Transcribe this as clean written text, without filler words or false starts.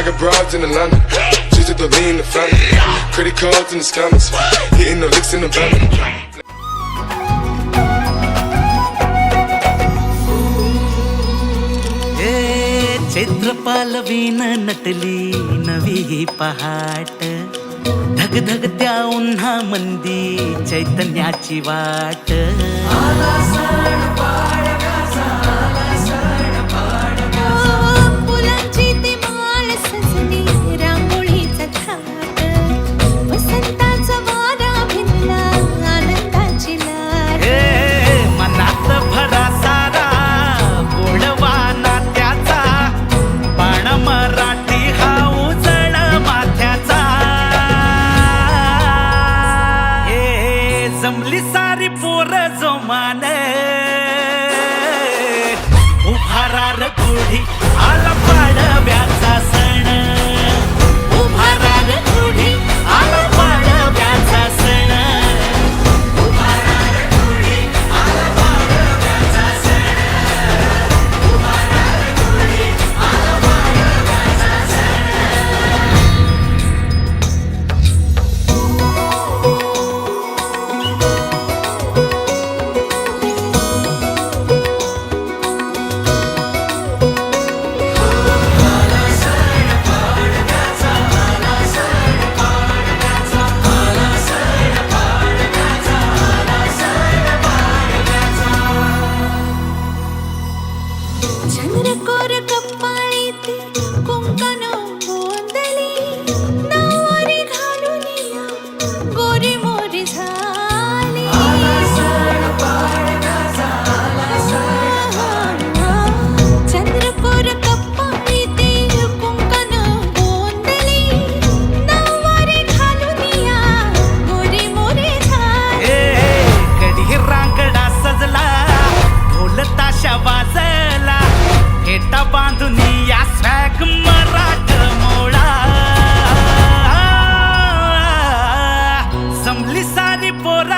got broads in Atlanta. Just at the lean, the family. Credit cards in the scammers. Hitting the licks in the van. चैत्रपालवीन नटली नवी पहाट धगधगत्या उन्हामंदी चैतन्याची वाट फुलांची ती माळ सजली रांगोळीचा थाट वसंताचा वारा भिनला आनंदाची लाट मनात भरा सारा गोडवा नात्याचा बाण मराठी हा उजळ माथ्याचा जमली सारी पोर जोमान उभारार गुढी आला पाडव्याचा सण उभारार गुढी आला पाडव्याचा सण उभारार गुढी आला पाडव्याचा सण उभारार गुढी आला पाडव्याचा सण चंद्रकोर कपाळी ती कुंकण गोंधली नवरी घालून या गोरी मोरी झाली चंद्रकोर कपाळी ती कुंकण गोंधली नवरी घालून या गोरी मोरी झाली कडी रांगडा सजला ढोल ताशा वाजला फेटा बांधून या स्वॅग मराठ मोळा जमली सारी पोरा